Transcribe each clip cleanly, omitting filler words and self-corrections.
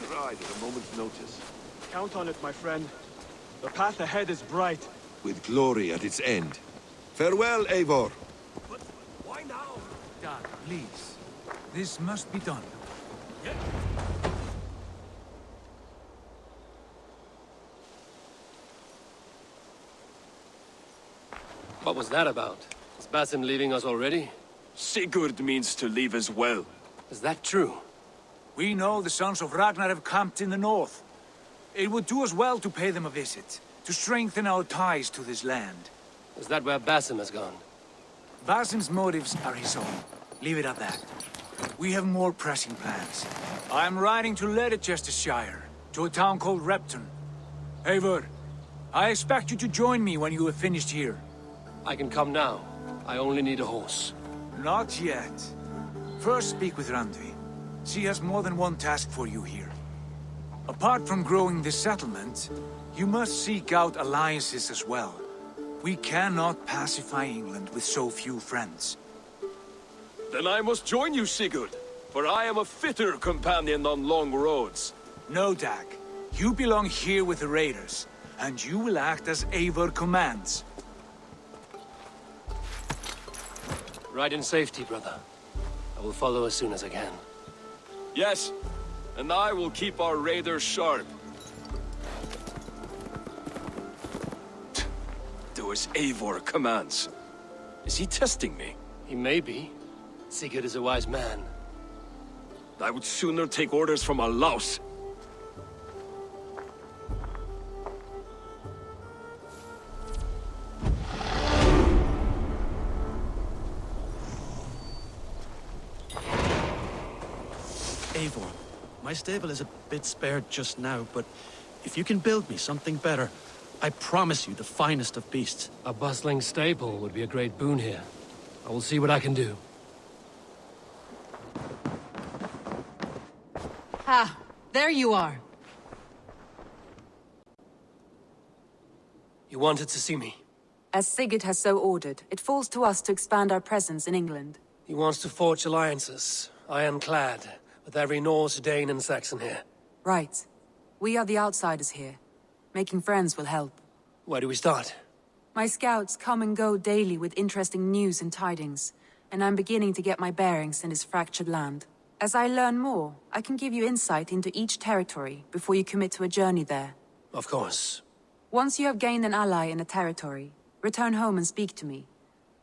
ride at a moment's notice. Count on it, my friend. The path ahead is bright. With glory at its end. Farewell, Eivor. But why now? Dad, please. This must be done. Yeah. What was that about? Is Basim leaving us already? Sigurd means to leave as well. Is that true? We know the sons of Ragnar have camped in the north. It would do us well to pay them a visit, to strengthen our ties to this land. Is that where Basim has gone? Basim's motives are his own. Leave it at that. We have more pressing plans. I am riding to Leicestershire, to a town called Repton. Eivor, I expect you to join me when you have finished here. I can come now. I only need a horse. Not yet. First speak with Randvi. She has more than one task for you here. Apart from growing this settlement, you must seek out alliances as well. We cannot pacify England with so few friends. Then I must join you, Sigurd, for I am a fitter companion on long roads. No, Dag. You belong here with the raiders, and you will act as Eivor commands. Ride in safety, brother. I will follow as soon as I can. Yes, and I will keep our raiders sharp. Do as Eivor commands. Is he testing me? He may be. Sigurd is a wise man. I would sooner take orders from a louse. Eivor, my stable is a bit spared just now, but if you can build me something better, I promise you the finest of beasts. A bustling stable would be a great boon here. I will see what I can do. Ah, there you are. You wanted to see me? As Sigurd has so ordered, it falls to us to expand our presence in England. He wants to forge alliances, ironclad, with every Norse, Dane, and Saxon here. Right. We are the outsiders here. Making friends will help. Where do we start? My scouts come and go daily with interesting news and tidings, and I'm beginning to get my bearings in this fractured land. As I learn more, I can give you insight into each territory before you commit to a journey there. Of course. Once you have gained an ally in a territory, return home and speak to me.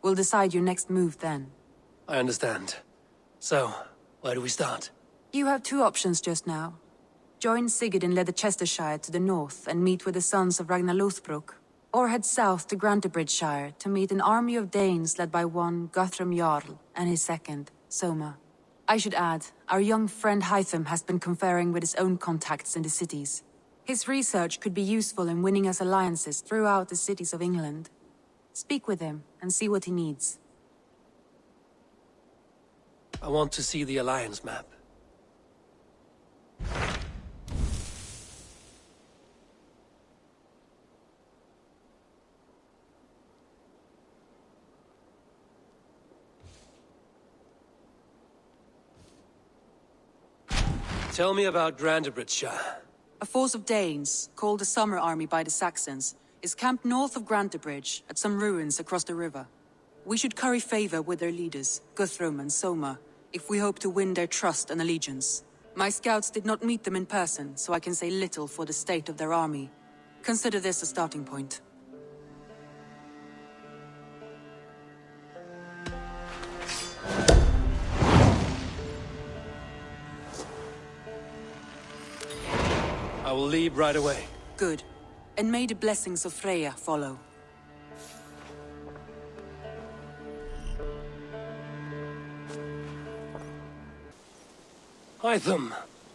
We'll decide your next move then. I understand. So, where do we start? You have two options just now. Join Sigurd in Leicestershire to the north and meet with the sons of Ragnar Lothbrok, or head south to Grantebridgeshire to meet an army of Danes led by one Guthrum Jarl and his second, Soma. I should add, our young friend Hytham has been conferring with his own contacts in the cities. His research could be useful in winning us alliances throughout the cities of England. Speak with him and see what he needs. I want to see the alliance map. Tell me about Grantebridgeshire. A force of Danes, called the Summer Army by the Saxons, is camped north of Grantebridge at some ruins across the river. We should curry favor with their leaders, Guthrum and Soma, if we hope to win their trust and allegiance. My scouts did not meet them in person, so I can say little for the state of their army. Consider this a starting point. I will leave right away. Good. And may the blessings of Freya follow. Hytham,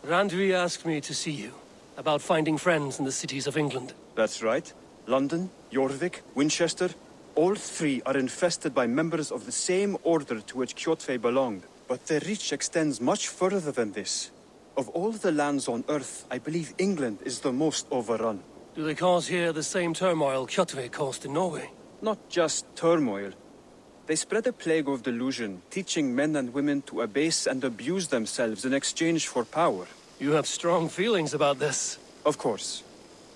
Randvi asked me to see you, about finding friends in the cities of England. That's right. London, Jorvik, Winchester, all three are infested by members of the same order to which Kjotve belonged. But their reach extends much further than this. Of all the lands on Earth, I believe England is the most overrun. Do they cause here the same turmoil Kjotve caused in Norway? Not just turmoil. They spread a plague of delusion, teaching men and women to abase and abuse themselves in exchange for power. You have strong feelings about this. Of course.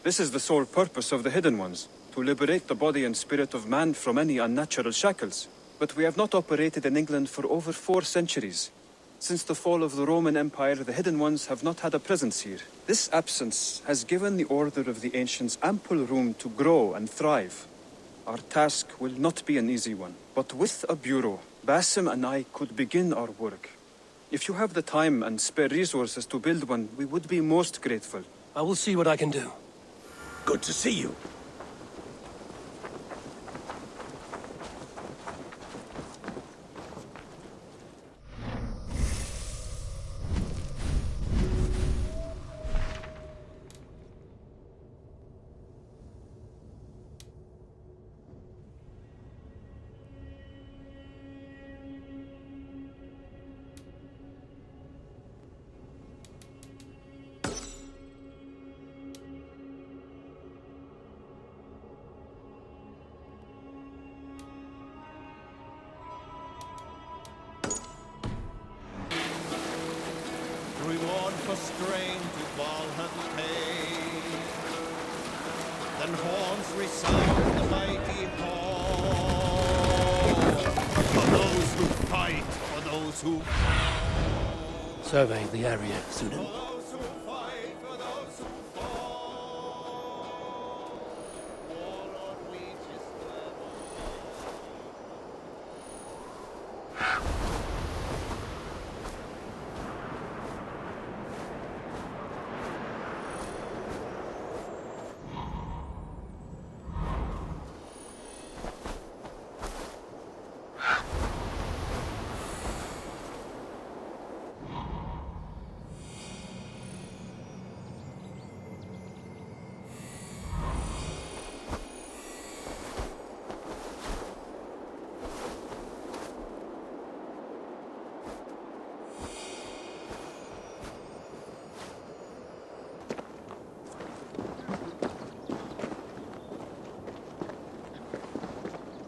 This is the sole purpose of the Hidden Ones, to liberate the body and spirit of man from any unnatural shackles. But we have not operated in England for over 4 centuries. Since the fall of the Roman Empire, the Hidden Ones have not had a presence here. This absence has given the Order of the Ancients ample room to grow and thrive. Our task will not be an easy one, but with a bureau, Basim and I could begin our work. If you have the time and spare resources to build one, we would be most grateful. I will see what I can do. Good to see you. Reward for strain to Valhalla pay. Then horns resound the mighty hall. For those who fight, for those who Survey the area, Sudan. those who fight, for those who fall. Warlord reaches level.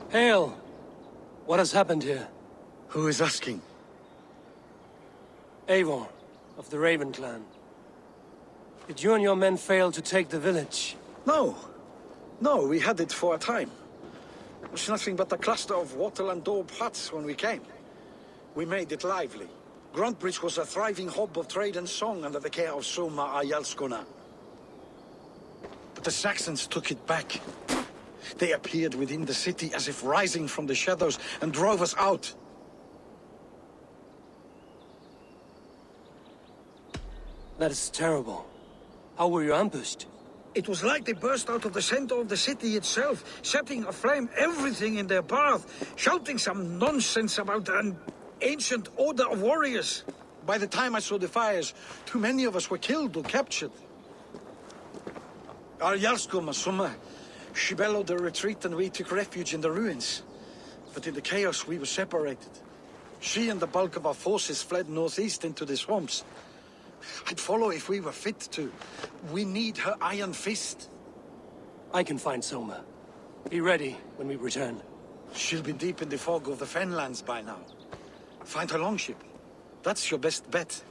Hail! What has happened here? Who is asking? Eivor, of the Raven clan. Did you and your men fail to take the village? No. No, we had it for a time. It was nothing but a cluster of wattle and daub huts when we came. We made it lively. Gruntbridge was a thriving hub of trade and song under the care of Soma Ayalskona. But the Saxons took it back. They appeared within the city as if rising from the shadows and drove us out. That is terrible. How were you ambushed? It was like they burst out of the center of the city itself, setting aflame everything in their path, shouting some nonsense about an ancient order of warriors. By the time I saw the fires, too many of us were killed or captured. Our Yarsko Summa, she bellowed a retreat and we took refuge in the ruins. But in the chaos we were separated. She and the bulk of our forces fled northeast into the swamps. I'd follow if we were fit to. We need her iron fist. I can find Soma. Be ready when we return. She'll be deep in the fog of the Fenlands by now. Find her longship. That's your best bet.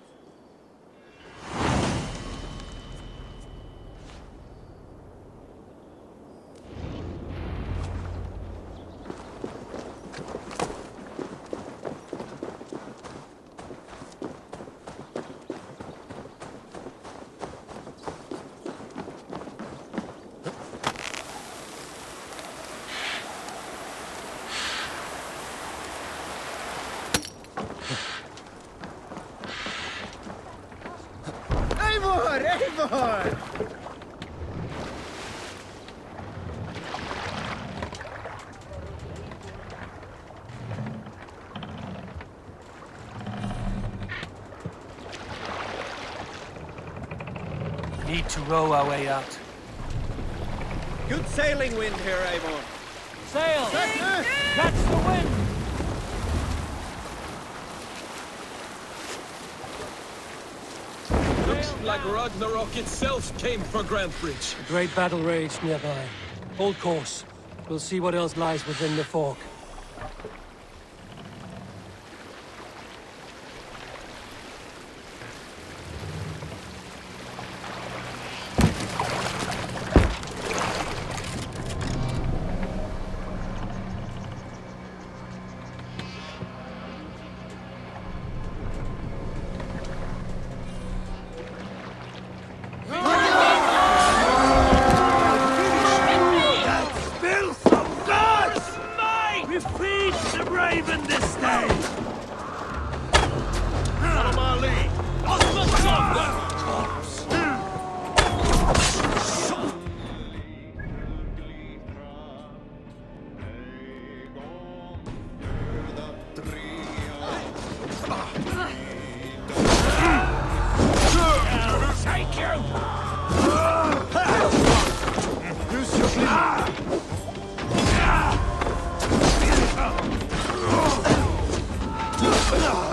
Eivor! Need to row our way out. Good sailing wind here, Eivor. Sail! Catch the wind! Looks like Ragnarok itself came for Grantbridge. A great battle raged nearby. Hold course. We'll see what else lies within the fog.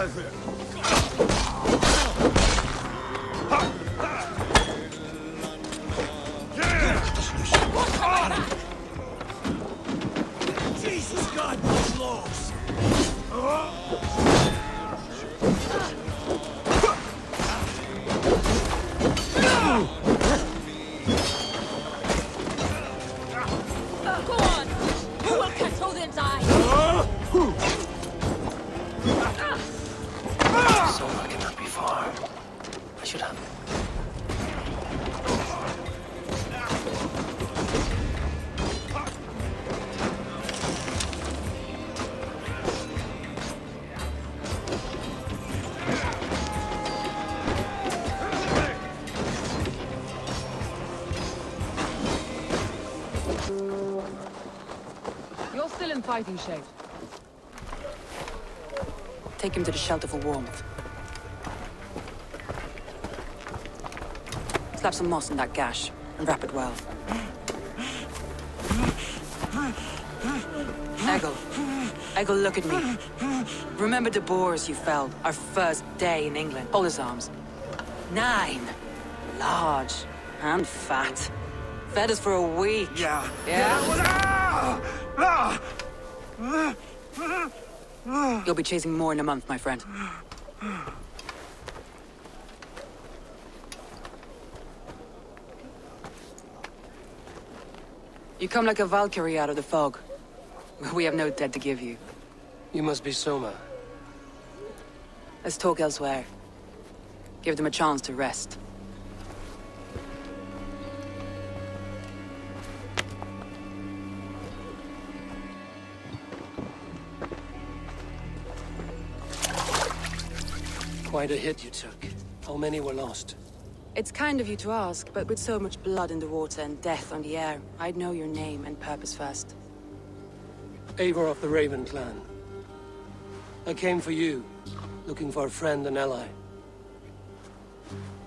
Jesus God, my laws! Go on! Who will control them die? Soma cannot be far. I should have. You're still in fighting shape. Take him to the shelter for warmth. Slap some moss in that gash, and wrap it well. Eggle, look at me. Remember the boars you felled, our first day in England? Hold his arms. 9. Large and fat. Fed us for a week. Yeah. You'll be chasing more in a month, my friend. You come like a Valkyrie out of the fog. We have no dead to give you. You must be Soma. Let's talk elsewhere. Give them a chance to rest. Quite a hit you took. How many were lost? It's kind of you to ask, but with so much blood in the water and death on the air, I'd know your name and purpose first. Eivor of the Raven clan. I came for you, looking for a friend and ally.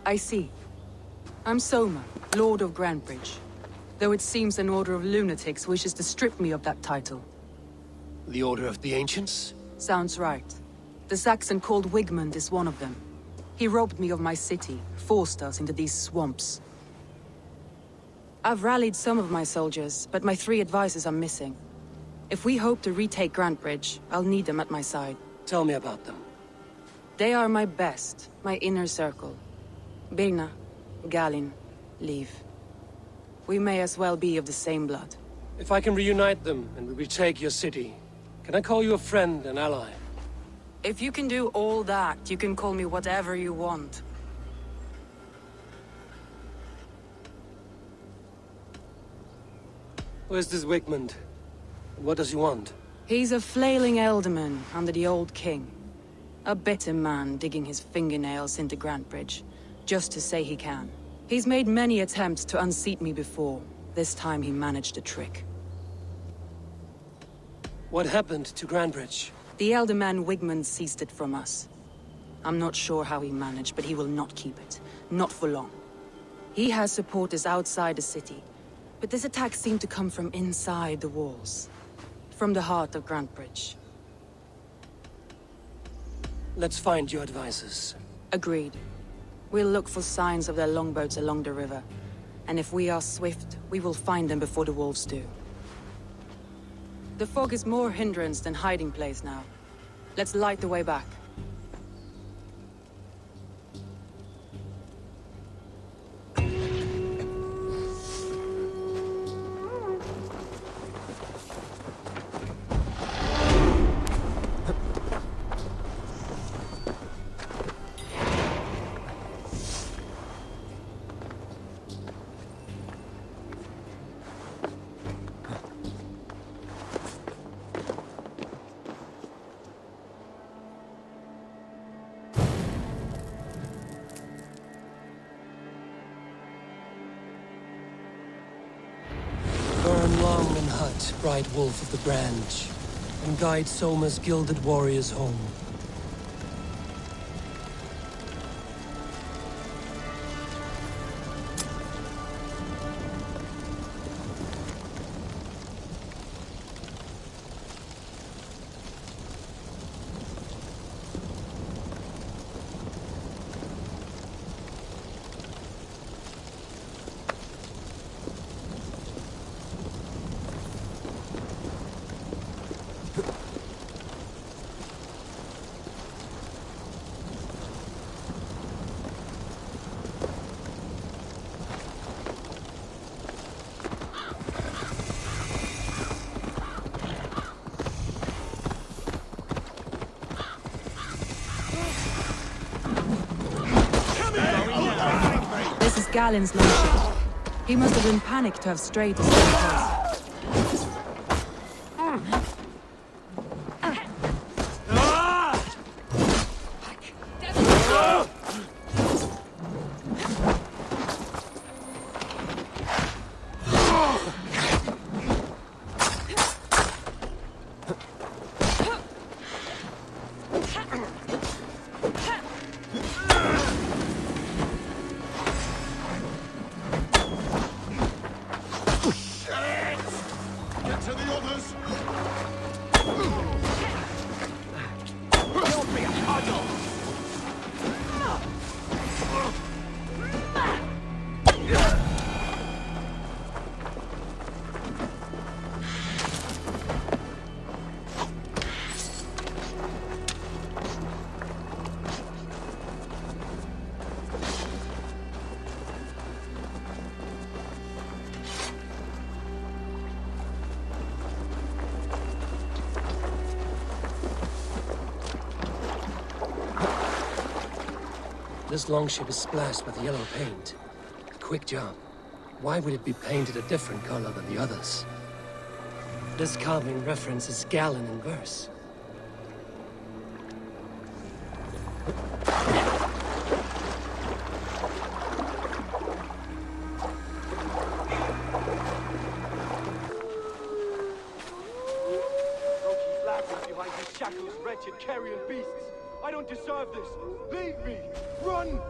I see. I'm Soma, Lord of Grantebridge. Though it seems an order of lunatics wishes to strip me of that title. The Order of the Ancients? Sounds right. The Saxon called Wigmund is one of them. He robbed me of my city, forced us into these swamps. I've rallied some of my soldiers, but my 3 advisors are missing. If we hope to retake Grantebridge, I'll need them at my side. Tell me about them. They are my best, my inner circle. Birna, Galin, Liv. We may as well be of the same blood. If I can reunite them and we retake your city, can I call you a friend and ally? If you can do all that, you can call me whatever you want. Where's this Wigmund? And what does he want? He's a flailing elderman under the old king. A bitter man digging his fingernails into Grantebridge, just to say he can. He's made many attempts to unseat me before. This time he managed a trick. What happened to Grantebridge? The elder man Wigmund seized it from us. I'm not sure how he managed, but he will not keep it. Not for long. He has supporters outside the city, but this attack seemed to come from inside the walls. From the heart of Grantebridge. Let's find your advisors. Agreed. We'll look for signs of their longboats along the river. And if we are swift, we will find them before the wolves do. The fog is more hindrance than hiding place now. Let's light the way back. Burn long and hut, bright wolf of the branch, and guide Soma's gilded warriors home. Galen's longship. He must have been panicked to have strayed to such a place. Get to the others! This longship is splashed with yellow paint. A quick job. Why would it be painted a different color than the others? This carving references Galen in verse. Don't keep laughing behind these shackles, wretched carrion beasts. I don't deserve this. Leave me. Run!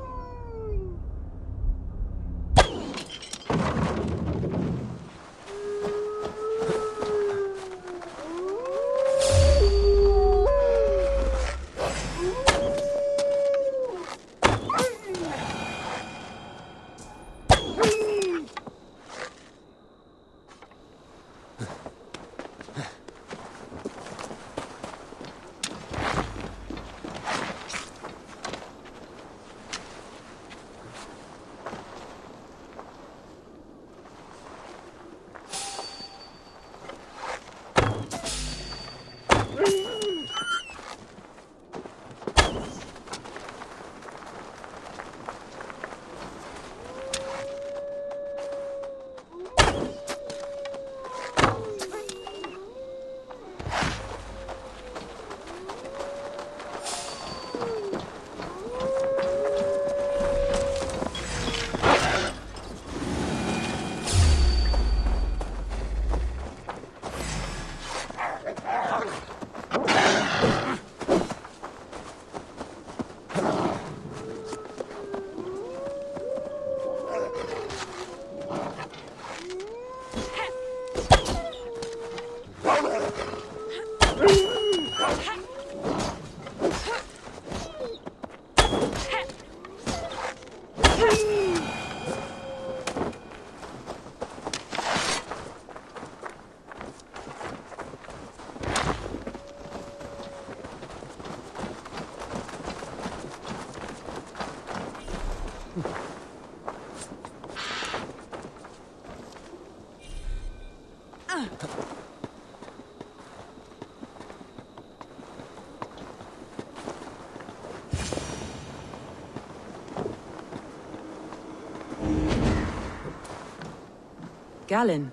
Galen,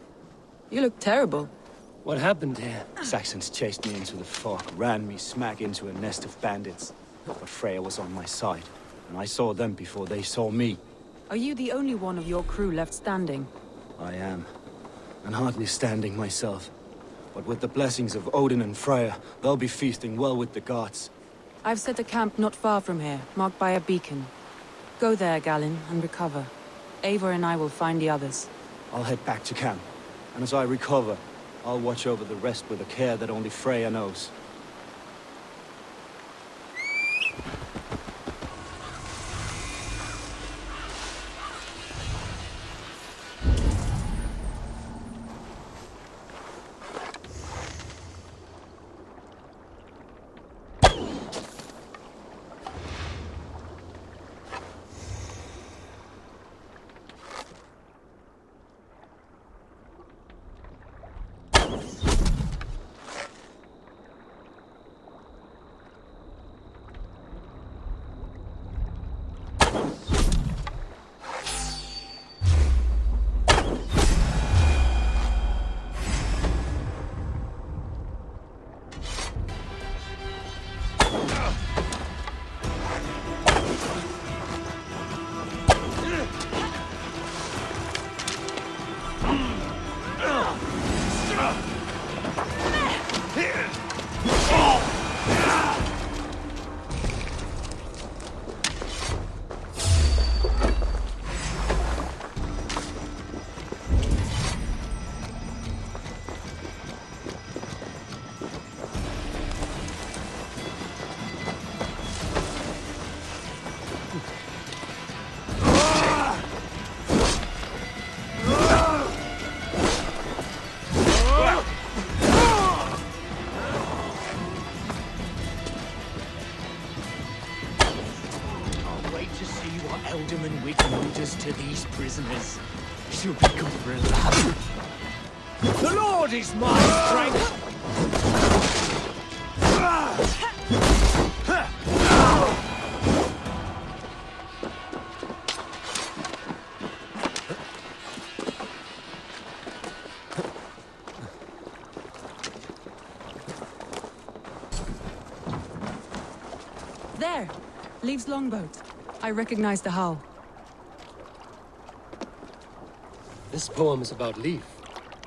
you look terrible. What happened here? Saxons chased me into the fog, ran me smack into a nest of bandits. But Freya was on my side, and I saw them before they saw me. Are you the only one of your crew left standing? I am, and hardly standing myself. But with the blessings of Odin and Freya, they'll be feasting well with the gods. I've set a camp not far from here, marked by a beacon. Go there, Galen, and recover. Eivor and I will find the others. I'll head back to camp, and as I recover, I'll watch over the rest with a care that only Freya knows. human witch to these prisoners. She'll be good for a laugh. The Lord is my strength! There! Leaves longboat. I recognize the hull. This poem is about Leif.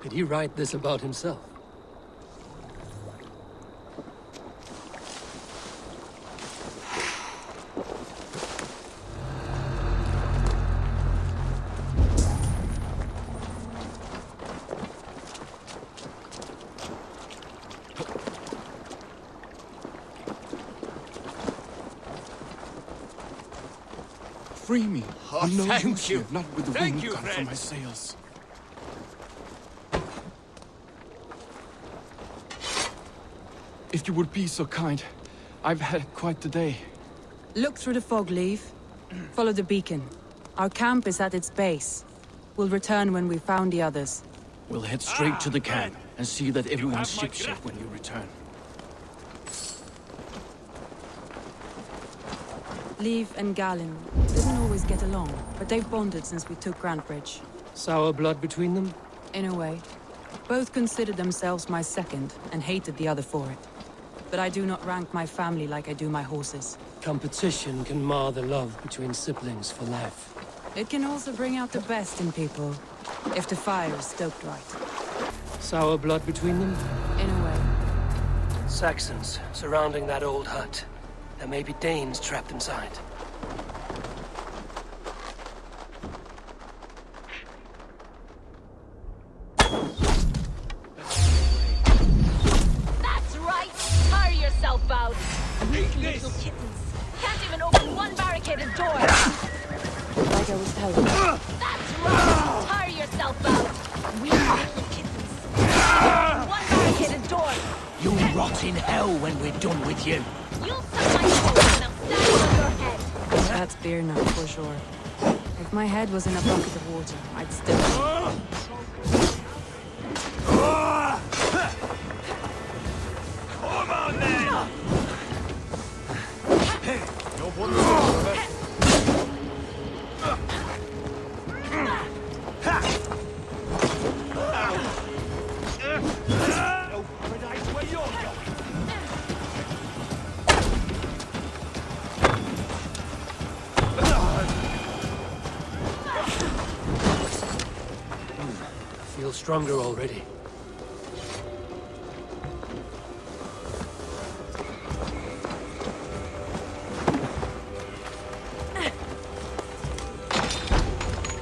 Did he write this about himself? Free me. Oh, I'm no thank use you. here, not with the Thank wind you, gone from friend. my sails. If you would be so kind, I've had quite the day. Look through the fog, Leif. Follow the beacon. Our camp is at its base. We'll return when we've found the others. We'll head straight to the camp and see that everyone's shipsafe when you return. Leif and Galen didn't always get along, but they've bonded since we took Grantebridge. Sour blood between them? In a way. Both considered themselves my second, and hated the other for it. But I do not rank my family like I do my horses. Competition can mar the love between siblings for life. It can also bring out the best in people, if the fire is stoked right. Sour blood between them? In a way. Saxons surrounding that old hut. There may be Danes trapped inside. That's right! Tire yourself out! Weak little kittens. Can't even open one barricaded door! Like I was telling you. That's right! Tire yourself out! Weak little kittens. Can't open one barricaded door! You'll rot in hell when we're done with you. You'll suck my toes and I'll stand on your head! That's beer now, for sure. If my head was in a bucket of water, I'd still... Come on then! No wonder. No paradise where you're going! Feel stronger already.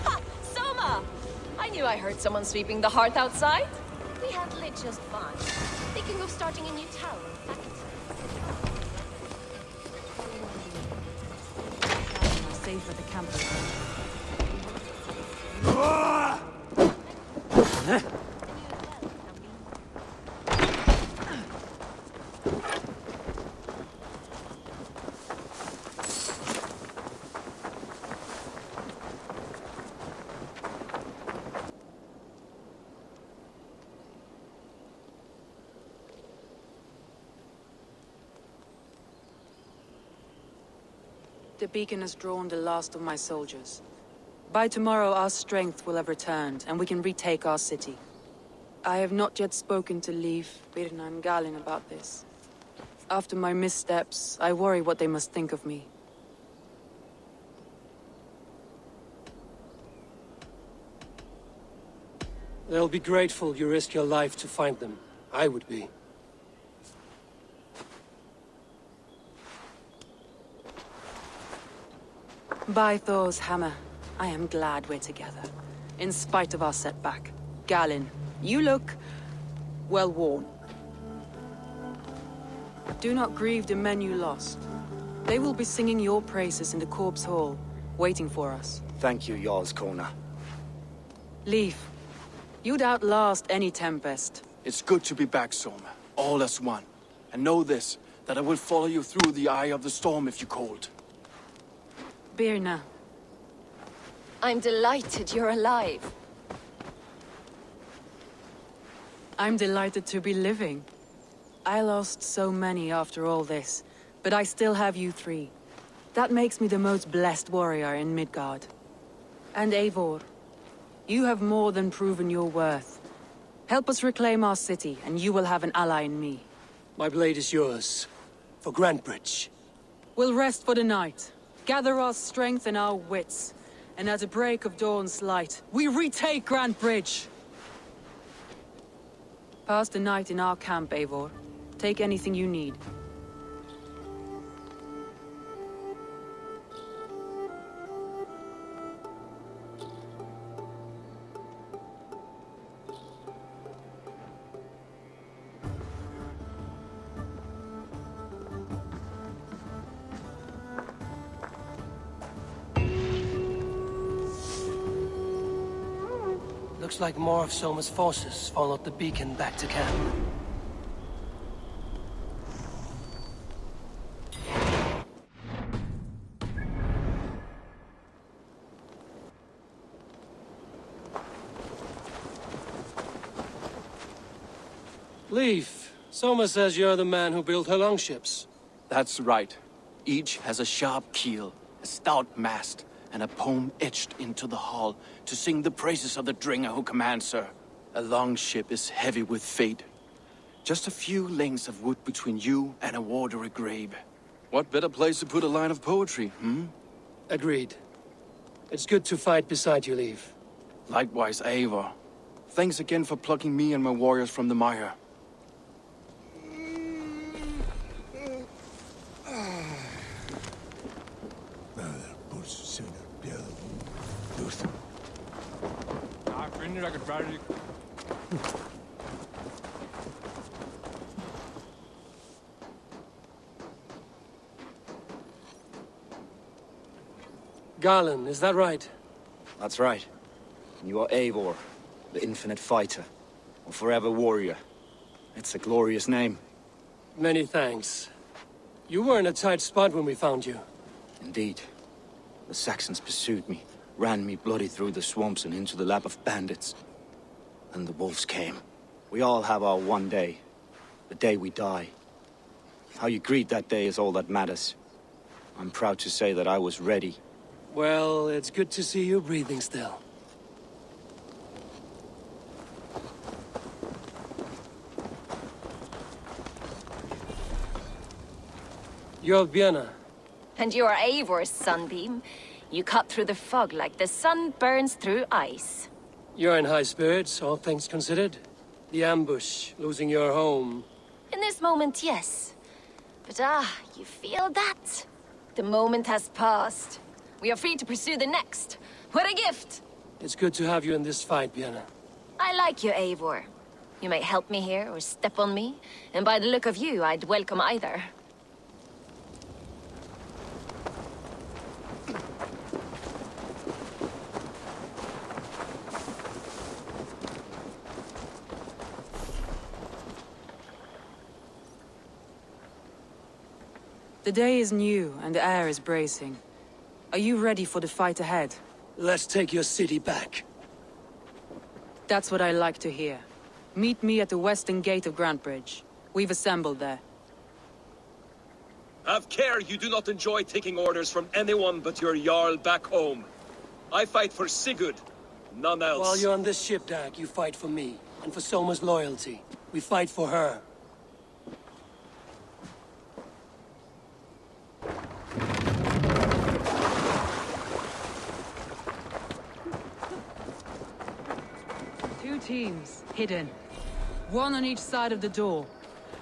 Ha! Soma! I knew I heard someone sweeping the hearth outside. We handled it just fine. Thinking of starting a new tower. Safe for the campers. The beacon has drawn the last of my soldiers. By tomorrow, our strength will have returned, and we can retake our city. I have not yet spoken to Leif, Birna, and Galen about this. After my missteps, I worry what they must think of me. They'll be grateful you risk your life to find them. I would be. By Thor's hammer, I am glad we're together. In spite of our setback. Galen, you look... well worn. Do not grieve the men you lost. They will be singing your praises in the corpse hall, waiting for us. Thank you, Jarl's Kona. Leif, you'd outlast any tempest. It's good to be back, Soma. All as one. And know this, that I will follow you through the eye of the storm if you cold. Birna, I'm delighted you're alive. I'm delighted to be living. I lost so many after all this, but I still have you three. That makes me the most blessed warrior in Midgard. And Eivor, you have more than proven your worth. Help us reclaim our city, and you will have an ally in me. My blade is yours. For Grantebridge. We'll rest for the night, gather our strength and our wits, and at the break of dawn's light, we retake Grantebridge! Pass the night in our camp, Eivor. Take anything you need. Looks like more of Soma's forces followed the beacon back to camp. Leif, Soma says you're the man who built her longships. That's right. Each has a sharp keel, a stout mast, and a poem etched into the hull to sing the praises of the Dringer who commands her. A longship is heavy with fate. Just a few lengths of wood between you and a watery grave. What better place to put a line of poetry, hmm? Agreed. It's good to fight beside you, Leif. Likewise, Eivor. Thanks again for plucking me and my warriors from the mire. Garland, is that right? That's right. You are Eivor, the infinite fighter, or forever warrior. It's a glorious name. Many thanks. You were in a tight spot when we found you. Indeed. The Saxons pursued me, ran me bloody through the swamps and into the lap of bandits. And the wolves came. We all have our one day. The day we die. How you greet that day is all that matters. I'm proud to say that I was ready. Well, it's good to see you breathing still. You're Björna. And you are Eivor's sunbeam. You cut through the fog like the sun burns through ice. You're in high spirits, all things considered. The ambush, losing your home. In this moment, yes. But you feel that? The moment has passed. We are free to pursue the next. What a gift! It's good to have you in this fight, Björna. I like you, Eivor. You may help me here or step on me, and by the look of you, I'd welcome either. The day is new, and the air is bracing. Are you ready for the fight ahead? Let's take your city back. That's what I like to hear. Meet me at the western gate of Grantebridge. We've assembled there. Have care you do not enjoy taking orders from anyone but your Jarl back home. I fight for Sigurd, none else. While you're on this ship, Dag, you fight for me, and for Soma's loyalty. We fight for her. Two teams, hidden. One on each side of the door.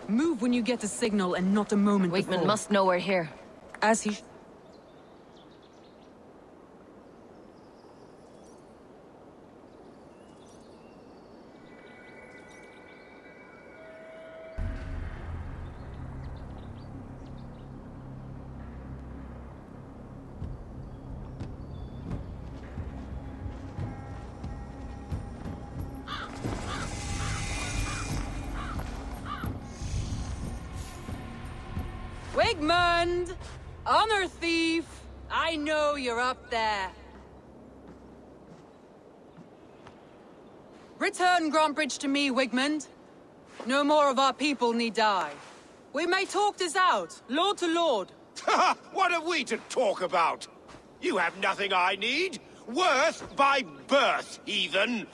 Move when you get the signal and not a moment Wakeman before. must know we're here. As he... Wigmund! Honor thief! I know you're up there. Return Grantbridge to me, Wigmund. No more of our people need die. We may talk this out, lord to lord. What have we to talk about? You have nothing I need. Worth by birth, heathen.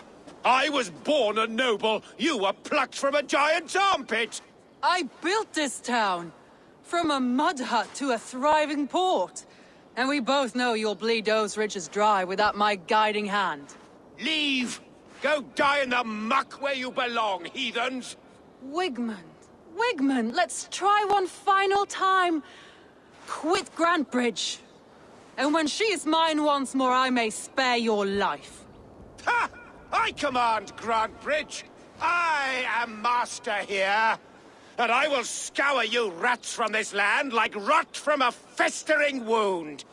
I was born a noble. You were plucked from a giant's armpit. I built this town. From a mud hut to a thriving port. And we both know you'll bleed those riches dry without my guiding hand. Leave! Go die in the muck where you belong, heathens! Wigmund, let's try one final time. Quit Grantbridge. And when she is mine once more, I may spare your life. Ha! I command Grantbridge. I am master here. And I will scour you rats from this land like rot from a festering wound.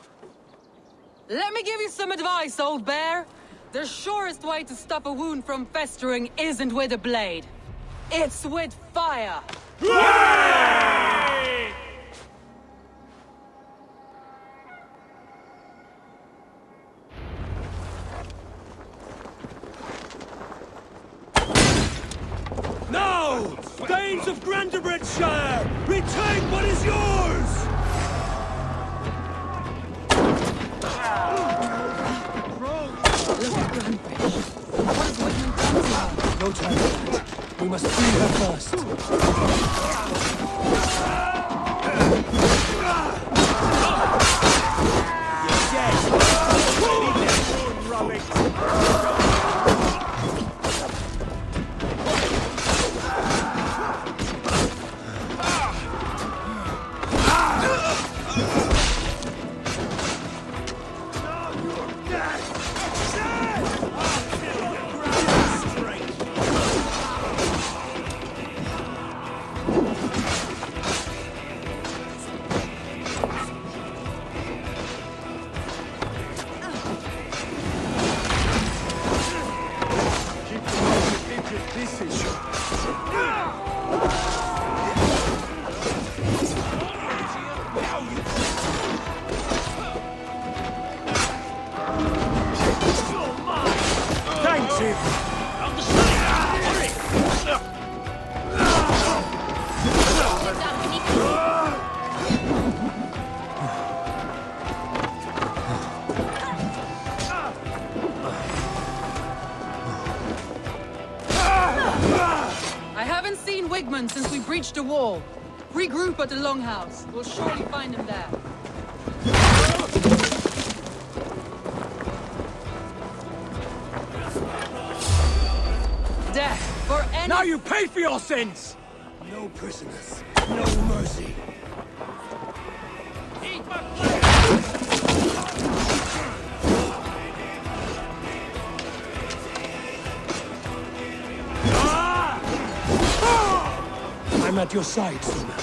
Let me give you some advice, old bear. The surest way to stop a wound from festering isn't with a blade. It's with fire. Now! Danes of Grantebridgeshire! Retain what is yours! No time for that. We must free her first. Since we breached the wall. Regroup at the Longhouse. We'll surely find him there. Death for any— Now you pay for your sins! No prisoners, no mercy. I'm at your side, Suma.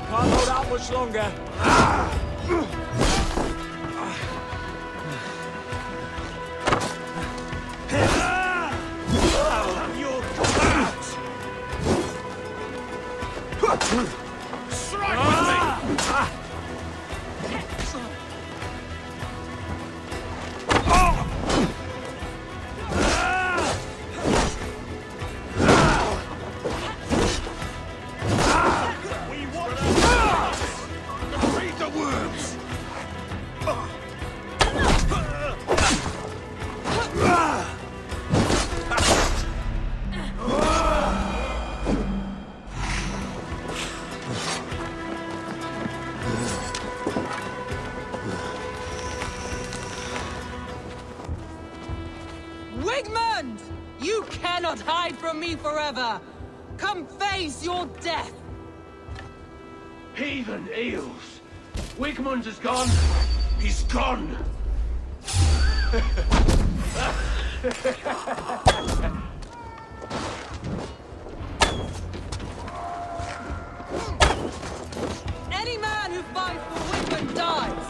Can't hold out much longer. Wigmund! You cannot hide from me forever! Come face your death! Heathen eels! Wigmund is gone! He's gone! Any man who who fights for Wigman dies!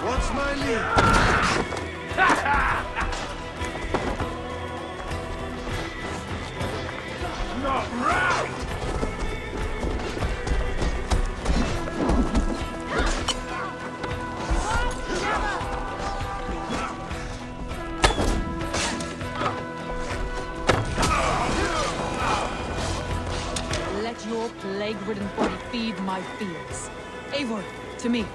What's my lead? Not right! Let your plague-ridden body feed my fields. Eivor, to me.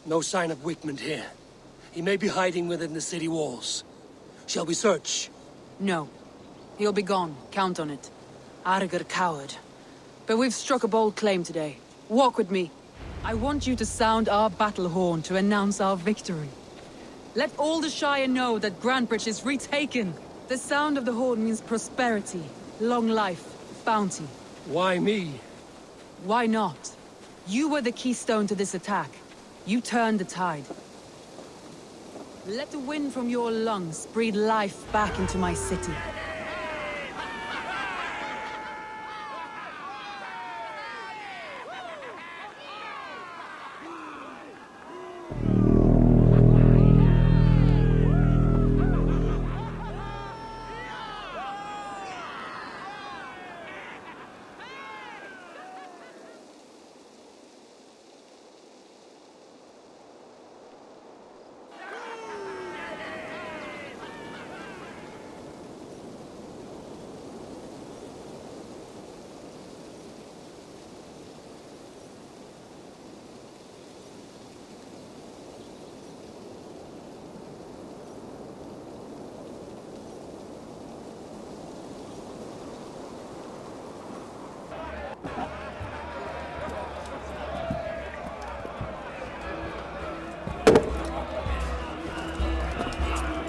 No sign of Wickman here. He may be hiding within the city walls. Shall we search? No. He'll be gone. Count on it. Arger coward. But we've struck a bold claim today. Walk with me. I want you to sound our battle horn to announce our victory. Let all the Shire know that Grantebridge is retaken. The sound of the horn means prosperity, long life, bounty. Why me? Why not? You were the keystone to this attack. You turned the tide. Let the wind from your lungs breathe life back into my city.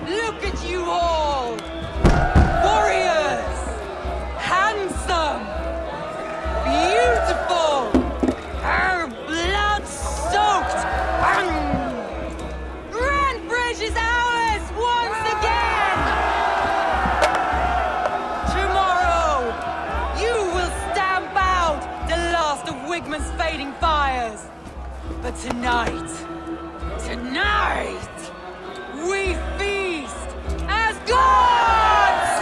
Look at you all! Warriors! Handsome! Beautiful! Blood-soaked! Grantebridge is ours once again! Tomorrow, you will stamp out the last of Wigman's fading fires. But tonight, we feast as gods!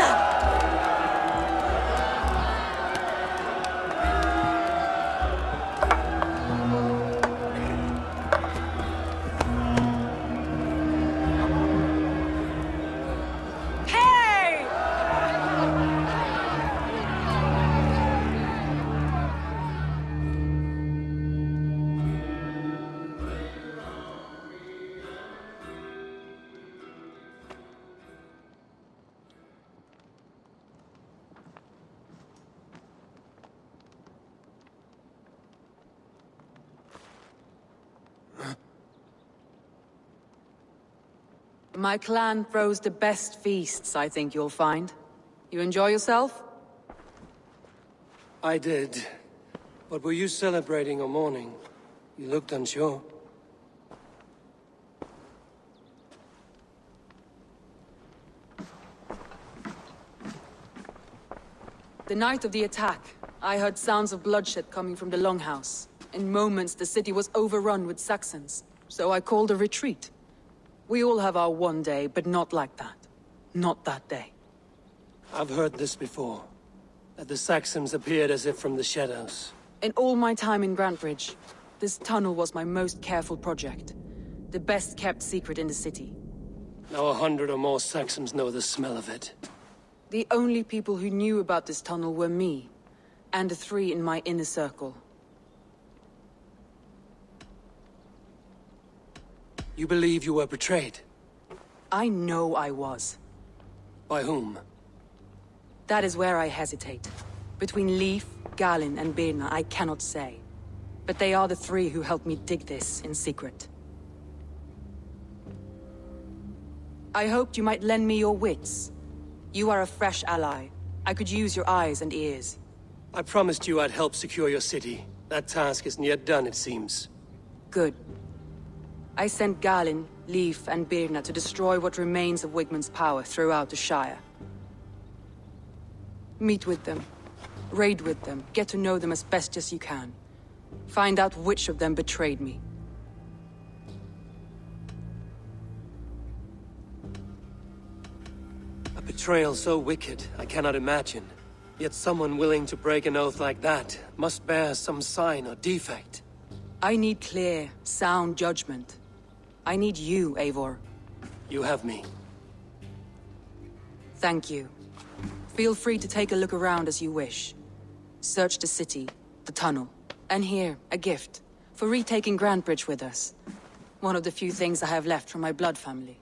Hey! My clan throws the best feasts, I think you'll find. You enjoy yourself? I did. But were you celebrating or mourning? You looked unsure. The night of the attack, I heard sounds of bloodshed coming from the Longhouse. In moments, the city was overrun with Saxons, so I called a retreat. We all have our one day, but not like that. Not that day. I've heard this before. That the Saxons appeared as if from the shadows. In all my time in Grantebridge, this tunnel was my most careful project. The best kept secret in the city. Now 100 or more Saxons know the smell of it. The only people who knew about this tunnel were me, and the 3 in my inner circle. You believe you were betrayed? I know I was. By whom? That is where I hesitate. Between Leif, Galinn, and Birna, I cannot say. But they are the three who helped me dig this in secret. I hoped you might lend me your wits. You are a fresh ally. I could use your eyes and ears. I promised you I'd help secure your city. That task isn't yet done, it seems. Good. I sent Galinn, Leif, and Birna to destroy what remains of Wigmund's power throughout the Shire. Meet with them. Raid with them. Get to know them as best as you can. Find out which of them betrayed me. A betrayal so wicked, I cannot imagine. Yet someone willing to break an oath like that must bear some sign or defect. I need clear, sound judgment. I need you, Eivor. You have me. Thank you. Feel free to take a look around as you wish. Search the city, the tunnel, and here, a gift, for retaking Grantebridge with us. One of the few things I have left from my blood family.